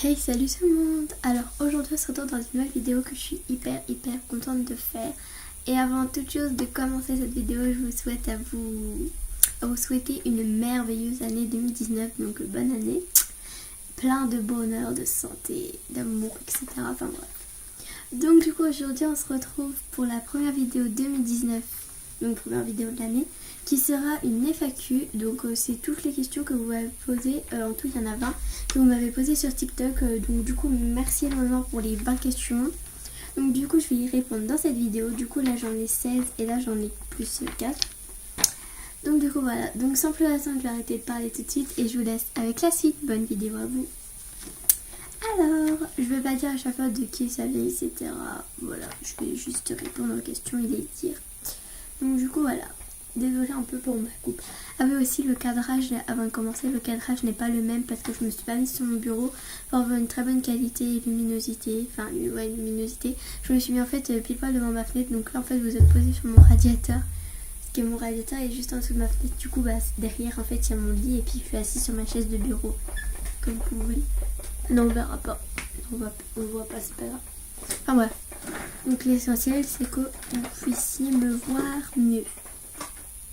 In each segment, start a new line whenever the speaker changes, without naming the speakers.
Hey, salut tout le monde. Alors aujourd'hui on se retrouve dans une nouvelle vidéo que je suis hyper contente de faire. Et avant toute chose de commencer cette vidéo, je vous souhaite à vous souhaiter une merveilleuse année 2019. Donc bonne année, plein de bonheur, de santé, d'amour, etc. Enfin bref. Donc du coup aujourd'hui on se retrouve pour la première vidéo 2019, donc première vidéo de l'année, qui sera une FAQ. Donc c'est toutes les questions que vous m'avez posées, en tout il y en a 20 que vous m'avez posées sur TikTok. Donc du coup merci énormément pour les 20 questions. Donc du coup je vais y répondre dans cette vidéo. Du coup là j'en ai 16 et là j'en ai plus 4. Donc du coup voilà, donc sans plus attendre je vais arrêter de parler tout de suite et je vous laisse avec la suite. Bonne vidéo à vous. Alors, je vais pas dire à chaque fois de qui ça vient, etc. Voilà, je vais juste répondre aux questions et les dire. Donc du coup voilà, désolée un peu pour ma coupe. Ah oui aussi le cadrage, avant de commencer, le cadrage n'est pas le même parce que je me suis pas mise sur mon bureau pour avoir une très bonne qualité et luminosité. Enfin ouais, luminosité. Je me suis mis en fait pile poil devant ma fenêtre, donc là en fait vous êtes posé sur mon radiateur. Parce que mon radiateur est juste en dessous de ma fenêtre, du coup bah derrière en fait il y a mon lit et puis je suis assise sur ma chaise de bureau. Comme vous pouvez. Non, on verra pas. On voit pas, c'est pas grave. Enfin bref. Donc l'essentiel c'est que vous puissiez me voir mieux.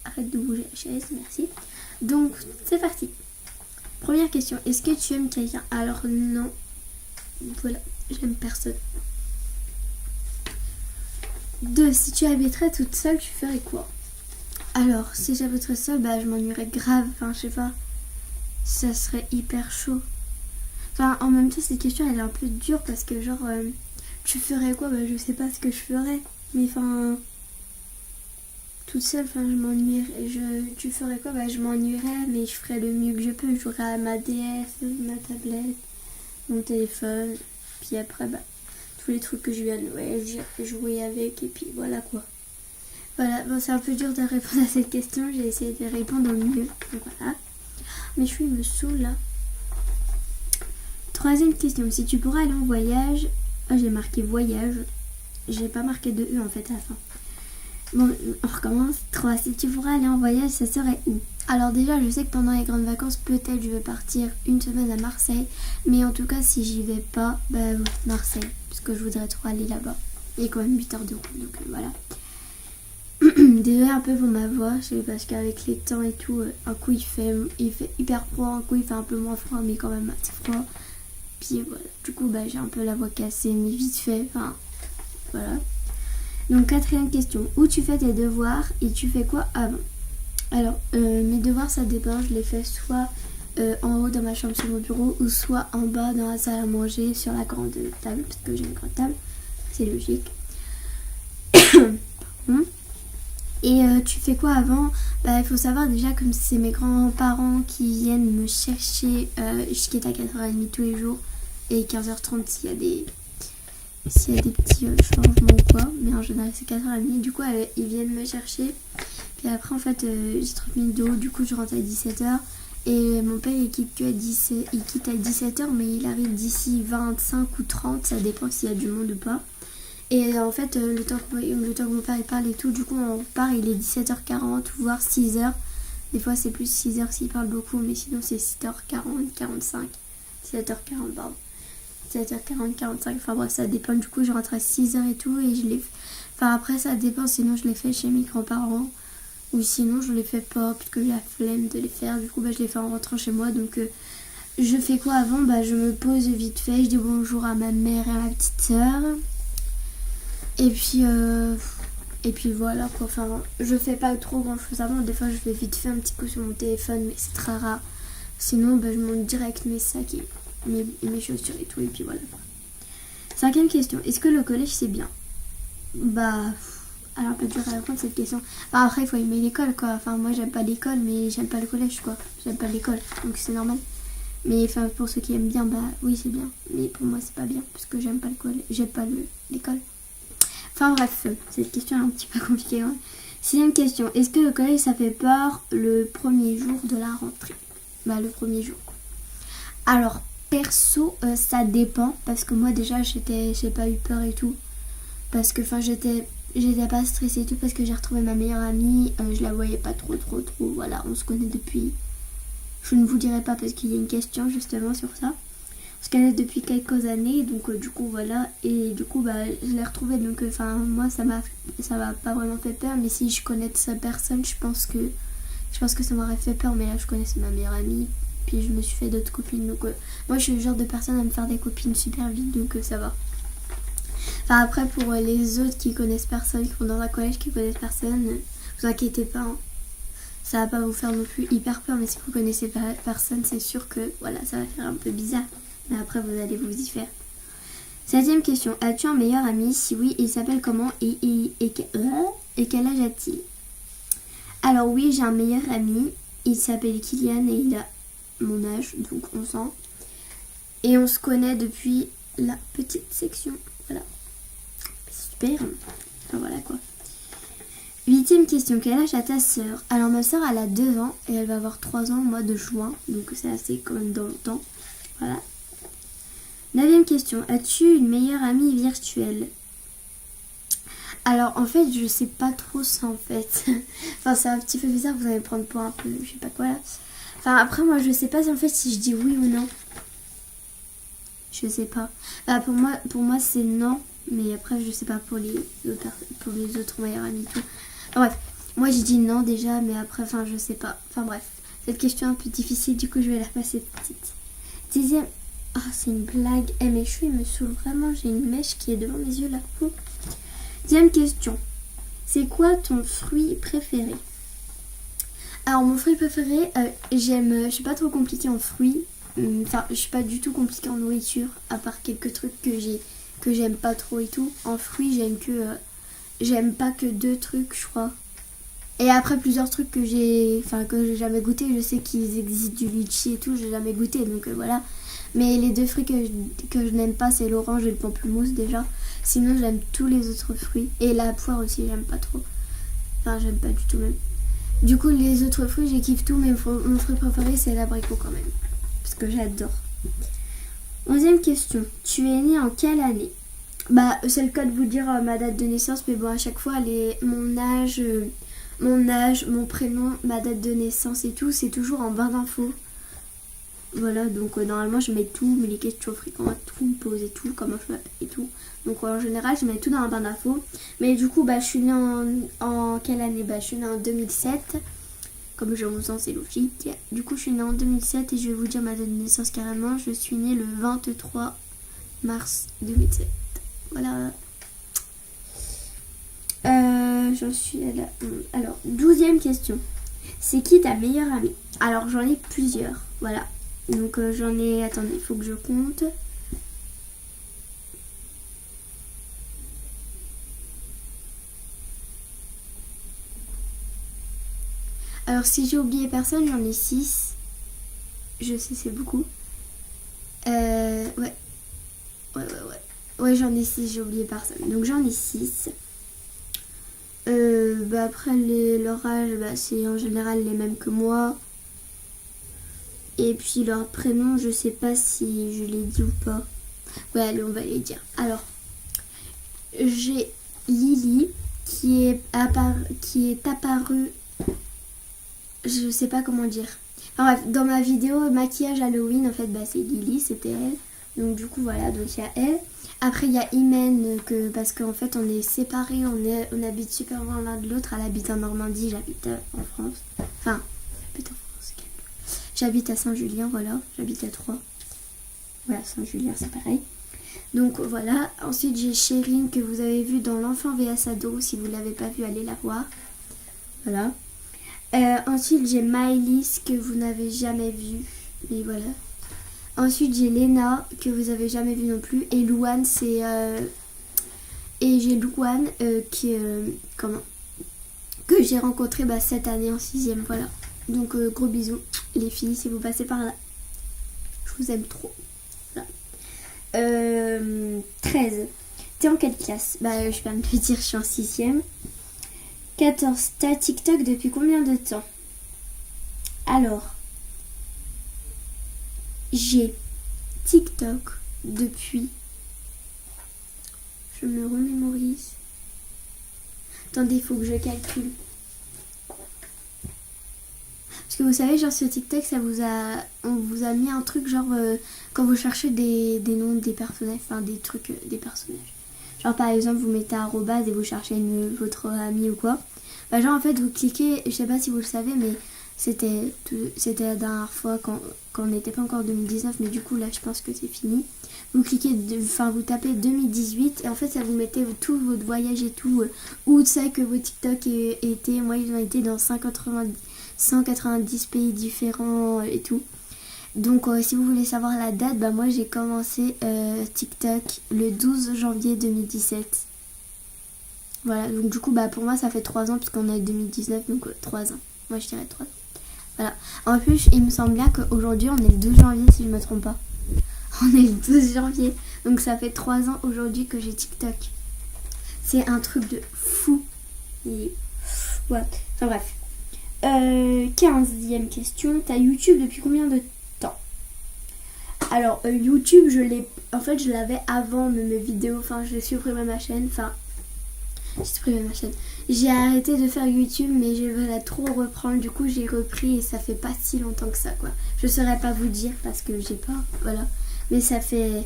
Arrête de bouger la chaise, merci. Donc c'est parti. Première question, est-ce que tu aimes quelqu'un? Alors non. Voilà, j'aime personne. 2. Si tu habiterais toute seule, tu ferais quoi? Alors, si j'habiterais seule, bah je m'ennuierais grave. Enfin, je sais pas. Ça serait hyper chaud. Enfin, en même temps, cette question, elle est un peu dure parce que genre, tu ferais quoi? Bah, je sais pas ce que je ferais. Mais enfin, toute seule, enfin, je m'ennuierais. Tu ferais quoi? Bah, je m'ennuierais, mais je ferais le mieux que je peux. Je jouerais à ma DS, ma tablette, mon téléphone. Puis après, bah, tous les trucs que je viens de jouer avec. Et puis voilà quoi. Voilà, bon, c'est un peu dur de répondre à cette question. J'ai essayé de répondre au mieux. Donc voilà. Mais je me saoule là. 3e question, si tu pourrais aller en voyage... Ah, j'ai marqué voyage. J'ai pas marqué de E en fait à la fin. Bon, on recommence. 3. Si tu pourrais aller en voyage, ça serait où? Alors déjà, je sais que pendant les grandes vacances, peut-être je vais partir une semaine à Marseille. Mais en tout cas, si j'y vais pas, bah Marseille. Parce que je voudrais trop aller là-bas. Il y a quand même 8 heures de route, donc voilà. Désolée un peu pour ma voix, parce qu'avec les temps et tout, un coup il fait hyper froid, un coup il fait un peu moins froid, mais quand même assez froid. Puis voilà, du coup bah, j'ai un peu la voix cassée, mais vite fait, enfin voilà. Donc 4e question, où tu fais tes devoirs et tu fais quoi avant? Alors mes devoirs ça dépend, je les fais soit en haut dans ma chambre sur mon bureau ou soit en bas dans la salle à manger sur la grande table, parce que j'ai une grande table, c'est logique. Et tu fais quoi avant? Bah il faut savoir déjà comme c'est mes grands-parents qui viennent me chercher, je quitte à 4h30 tous les jours et 15h30 s'il y a des petits changements ou quoi, mais en général c'est 4h30, du coup ils viennent me chercher. Puis après en fait j'ai 30 minutes de route, du coup je rentre à 17h et mon père il quitte à 17h mais il arrive d'ici 25 ou 30, ça dépend s'il y a du monde ou pas. Et en fait, le temps que mon père il parle et tout, du coup on part, il est 17h40 voire 6h. Des fois c'est plus 6h s'il parle beaucoup, mais sinon c'est 6h40, 45. 7h40, pardon. 7h40, 45, enfin bref, ça dépend. Du coup je rentre à 6h et tout, et je les... Enfin après ça dépend, sinon je les fais chez mes grands-parents. Ou sinon je les fais pas, parce que j'ai la flemme de les faire. Du coup bah, je les fais en rentrant chez moi, donc... je fais quoi avant? Bah je me pose vite fait, je dis bonjour à ma mère et à ma petite soeur. Et puis voilà quoi, enfin je fais pas trop grand chose avant, des fois je fais vite fait un petit coup sur mon téléphone mais c'est très rare. Sinon bah, je monte direct mes sacs et mes chaussures et tout et puis voilà. 5e question, est-ce que le collège c'est bien? Bah alors un peu dur à répondre cette question. Enfin, après il faut aimer l'école quoi, enfin moi j'aime pas l'école mais j'aime pas le collège quoi, j'aime pas l'école donc c'est normal. Mais enfin pour ceux qui aiment bien bah oui c'est bien, mais pour moi c'est pas bien parce que j'aime pas le collège, j'aime pas l'école. Enfin bref, cette question est un petit peu compliquée. Hein. 6e question, est-ce que le collège ça fait peur le premier jour de la rentrée? Bah le premier jour. Alors perso ça dépend parce que moi déjà j'ai pas eu peur et tout. Parce que enfin j'étais pas stressée et tout parce que j'ai retrouvé ma meilleure amie, je la voyais pas trop, voilà, on se connaît depuis. Je ne vous dirai pas parce qu'il y a une question justement sur ça. On se connaît depuis quelques années, donc du coup voilà, et du coup bah je l'ai retrouvée, donc enfin moi ça m'a pas vraiment fait peur, mais si je connais cette personne, je pense que ça m'aurait fait peur, mais là je connaissais ma meilleure amie, puis je me suis fait d'autres copines, donc moi je suis le genre de personne à me faire des copines super vite, donc ça va. Enfin après pour les autres qui connaissent personne, qui vont dans un collège qui connaissent personne, vous inquiétez pas, hein. Ça va pas vous faire non plus hyper peur, mais si vous connaissez personne, c'est sûr que voilà, ça va faire un peu bizarre. Mais après, vous allez vous y faire. 7ème question. As-tu un meilleur ami? Si oui, il s'appelle comment et quel âge a-t-il? Alors oui, j'ai un meilleur ami. Il s'appelle Kylian et il a mon âge, donc 11 ans. Et on se connaît depuis la petite section. Voilà. Super. Enfin, voilà quoi. 8ème question. Quel âge a ta sœur? Alors ma sœur, elle a 2 ans et elle va avoir 3 ans au mois de juin. Donc c'est assez quand même dans le temps. Voilà. 9ème question. As-tu une meilleure amie virtuelle? Alors en fait je sais pas trop ça en fait. Enfin c'est un petit peu bizarre, vous allez me prendre pour un peu je sais pas quoi là. Enfin après moi je sais pas en fait si je dis oui ou non. Je sais pas. Bah, pour moi c'est non. Mais après je sais pas pour les autres meilleurs amis et tout. Enfin, bref. Moi j'ai dit non déjà mais après enfin je sais pas. Enfin bref. Cette question est un peu difficile du coup je vais la passer petite. 10ème. Ah, c'est une blague. Mes cheveux ils me saoulent vraiment. J'ai une mèche qui est devant mes yeux là. 10ème question. C'est quoi ton fruit préféré? Alors mon fruit préféré, je suis pas trop compliquée en fruits. Enfin, je suis pas du tout compliquée en nourriture. À part quelques trucs que j'aime pas trop et tout. En fruits, j'aime pas que 2 trucs, je crois. Et après plusieurs trucs que j'ai jamais goûté. Je sais qu'ils existent du litchi et tout. J'ai jamais goûté, donc voilà. Mais les 2 fruits que je n'aime pas, c'est l'orange et le pamplemousse déjà. Sinon, j'aime tous les autres fruits. Et la poire aussi, j'aime pas trop. Enfin, j'aime pas du tout même. Du coup, les autres fruits, j'ai kiffe tout. Mais mon fruit préféré, c'est l'abricot quand même. Parce que j'adore. 11ème question. Tu es né en quelle année? Bah, c'est le cas de vous dire ma date de naissance. Mais bon, à chaque fois, mon âge, mon prénom, ma date de naissance et tout, c'est toujours en barre d'infos. Voilà, donc normalement je mets tout, mais les questions fréquentes, tout me pose et tout, comment je m'appelle et tout. Donc en général je mets tout dans la barre d'infos. Mais du coup je suis née en quelle année? Je suis née en 2007. Comme j'ai 11 ans c'est logique. Du coup je suis née en 2007 et je vais vous dire ma date de naissance carrément. Je suis née le 23 mars 2007. Voilà. J'en suis à la... Alors, 12ème question. C'est qui ta meilleure amie? Alors j'en ai plusieurs, voilà. Donc j'en ai... Attendez, il faut que je compte. Alors si j'ai oublié personne, j'en ai 6. Je sais, c'est beaucoup. Ouais. Ouais, j'en ai 6, j'ai oublié personne. Donc j'en ai 6. Après leur âge, c'est en général les mêmes que moi. Et puis leur prénom, je sais pas si je l'ai dit ou pas. Ouais, allez, on va les dire. Alors, j'ai Lily qui est apparue. Je sais pas comment dire. Enfin bref, dans ma vidéo maquillage Halloween, en fait, c'est Lily, c'était elle. Donc du coup, voilà, donc il y a elle. Après, il y a Imen, parce qu'en fait, on est séparés, on habite super loin l'un de l'autre. Elle habite en Normandie, j'habite en France. Enfin, j'habite en France. J'habite à Saint-Julien, voilà. J'habite à Troyes. Voilà, Saint-Julien, c'est pareil. Donc voilà. Ensuite, j'ai Chérine que vous avez vue dans l'enfant VS Ado. Si vous ne l'avez pas vue, allez la voir. Voilà. Ensuite, j'ai Maëlys que vous n'avez jamais vue. Mais voilà. Ensuite, j'ai Léna que vous avez jamais vue non plus. Et Louane, c'est... Et j'ai Louane que j'ai rencontré cette année en 6ème. Voilà. Donc gros bisous les filles si vous passez par là. Je vous aime trop. Voilà. 13. T'es en quelle classe? Je viens de te dire, je suis en 6ème. 14. T'as TikTok depuis combien de temps? Alors, j'ai TikTok depuis... Je me remémorise. Attendez, il faut que je calcule. Parce que vous savez, genre sur TikTok, on vous a mis un truc genre quand vous cherchez des noms des personnages, enfin des trucs des personnages. Genre par exemple, vous mettez arrobase et vous cherchez votre ami ou quoi. Bah genre en fait, vous cliquez, je sais pas si vous le savez, mais c'était la dernière fois quand on n'était pas encore en 2019, mais du coup là je pense que c'est fini. Vous cliquez, vous tapez 2018 et en fait ça vous mettait tout votre voyage et tout, où c'est que vos TikTok étaient. Moi ils ont été dans 190 pays différents et tout. Donc si vous voulez savoir la date, bah moi j'ai commencé TikTok le 12 janvier 2017. Voilà, donc du coup bah pour moi ça fait 3 ans puisqu'on est 2019, donc 3 ans. Moi je dirais 3 ans. Voilà. En plus il me semble bien qu'aujourd'hui on est le 12 janvier si je me trompe pas. On est le 12 janvier, donc ça fait 3 ans aujourd'hui que j'ai TikTok. C'est un truc de fou. Et... ouais, enfin bref. 15e question, t'as YouTube depuis combien de temps? Alors YouTube je l'avais avant mes vidéos, enfin j'ai supprimé ma chaîne, j'ai arrêté de faire YouTube mais je voulais trop reprendre, du coup j'ai repris et ça fait pas si longtemps que ça quoi. Je saurais pas vous dire parce que j'ai pas, voilà, mais ça fait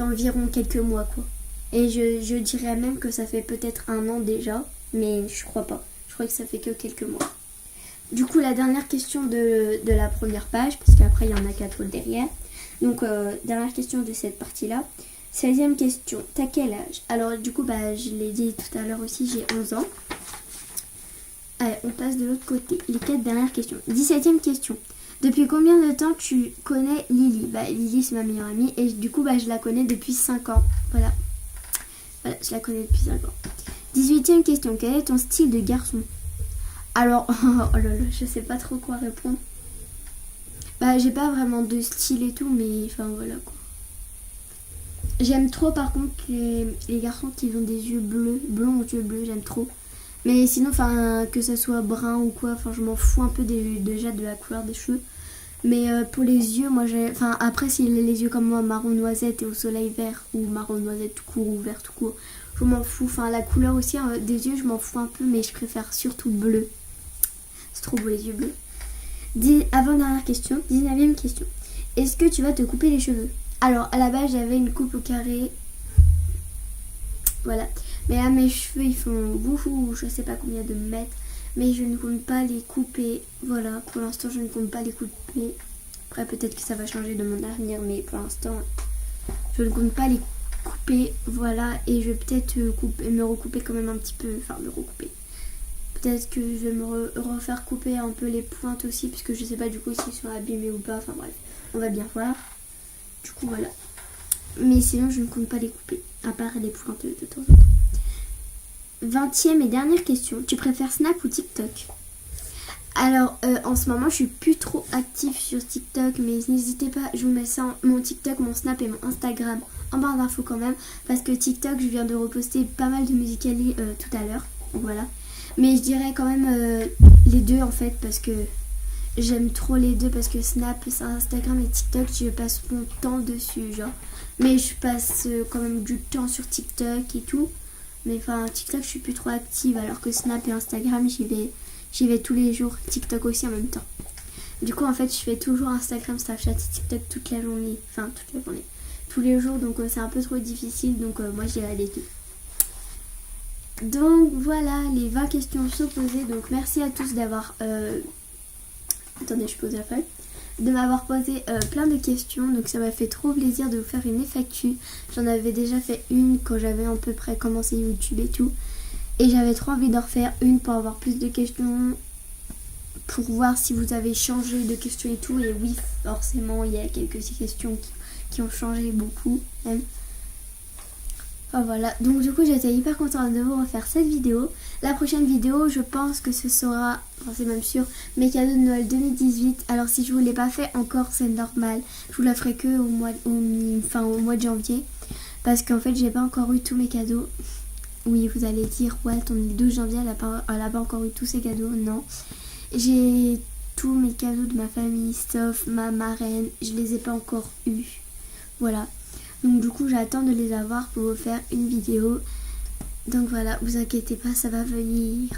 environ quelques mois quoi. Et je dirais même que ça fait peut-être 1 an déjà, mais je crois pas, je crois que ça fait que quelques mois. Du coup la dernière question de la première page, parce qu'après il y en a 4 autres derrière. Donc dernière question de cette partie là. 16e question, t'as quel âge? Alors du coup bah je l'ai dit tout à l'heure aussi, j'ai 11 ans. Allez, on passe de l'autre côté, les 4 dernières questions. 17e question, depuis combien de temps tu connais Lily? Bah Lily c'est ma meilleure amie et du coup bah je la connais depuis 5 ans. Voilà, je la connais depuis 5 ans. 18e question, quel est ton style de garçon? Alors, oh là là, je sais pas trop quoi répondre. Bah j'ai pas vraiment de style et tout, mais enfin voilà quoi. J'aime trop par contre les garçons qui ont des yeux bleus, blonds aux yeux bleus, j'aime trop. Mais sinon, enfin que ça soit brun ou quoi, enfin je m'en fous un peu déjà de la couleur des cheveux. Mais pour les yeux, moi enfin après s'il a les yeux comme moi, marron noisette et au soleil vert, ou marron noisette tout court ou vert tout court, je m'en fous. Enfin la couleur aussi des yeux, je m'en fous un peu, mais je préfère surtout bleu. C'est trop beau les yeux bleus. Avant-dernière question, 19e question. Est-ce que tu vas te couper les cheveux? Alors à la base j'avais une coupe au carré. Voilà. Mais là mes cheveux ils font beaucoup, je sais pas combien de mètres. Mais je ne compte pas les couper. Voilà, pour l'instant je ne compte pas les couper. Après peut-être que ça va changer de mon avenir, mais pour l'instant je ne compte pas les couper. Voilà, et je vais peut-être me recouper quand même un petit peu. Enfin me recouper. Peut-être que je vais me refaire couper un peu les pointes aussi, puisque je sais pas du coup s'ils sont abîmés ou pas. Enfin bref, on va bien voir. Du coup voilà. Mais sinon je ne compte pas les couper, à part les pointes de temps en temps. 20e et dernière question. Tu préfères Snap ou TikTok? Alors en ce moment je suis plus trop active sur TikTok, mais n'hésitez pas, je vous mets ça mon TikTok, mon Snap et mon Instagram en barre d'infos quand même, parce que TikTok je viens de reposter pas mal de Musical.ly tout à l'heure. Voilà. Mais je dirais quand même les deux en fait, parce que j'aime trop les deux, parce que Snap, Instagram et TikTok, je passe mon temps dessus, genre. Mais je passe quand même du temps sur TikTok et tout. Mais enfin, TikTok, je suis plus trop active, alors que Snap et Instagram, j'y vais tous les jours. TikTok aussi en même temps. Du coup, en fait, je fais toujours Instagram, Snapchat et TikTok toute la journée. Enfin, toute la journée. Tous les jours, donc c'est un peu trop difficile. Donc moi, je dirais les deux. Donc voilà, les 20 questions sont posées. Donc merci à tous d'avoir... Attendez, je pose la feuille. De m'avoir posé plein de questions. Donc ça m'a fait trop plaisir de vous faire une FAQ. J'en avais déjà fait une quand j'avais à peu près commencé YouTube et tout. Et j'avais trop envie d'en refaire une pour avoir plus de questions. Pour voir si vous avez changé de questions et tout. Et oui, forcément, il y a quelques questions qui ont changé beaucoup même. Oh, voilà, donc du coup j'étais hyper contente de vous refaire cette vidéo. La prochaine vidéo, je pense que ce sera, enfin c'est même sûr, mes cadeaux de Noël 2018. Alors si je vous l'ai pas fait encore, c'est normal. Je vous la ferai que au mois de janvier. Parce qu'en fait j'ai pas encore eu tous mes cadeaux. Oui, vous allez dire, ouais, on est le 12 janvier, elle a pas encore eu tous ses cadeaux. Non, j'ai tous mes cadeaux de ma famille, sauf ma marraine, je les ai pas encore eus. Voilà. Donc du coup j'attends de les avoir pour vous faire une vidéo. Donc voilà, vous inquiétez pas, ça va venir.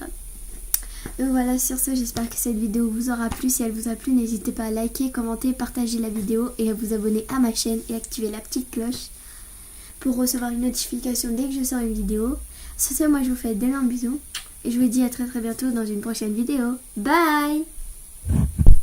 Donc voilà, sur ce, j'espère que cette vidéo vous aura plu. Si elle vous a plu, n'hésitez pas à liker, commenter, partager la vidéo et à vous abonner à ma chaîne et activer la petite cloche pour recevoir une notification dès que je sors une vidéo. Sur ce, moi je vous fais d'énormes bisous et je vous dis à très bientôt dans une prochaine vidéo. Bye!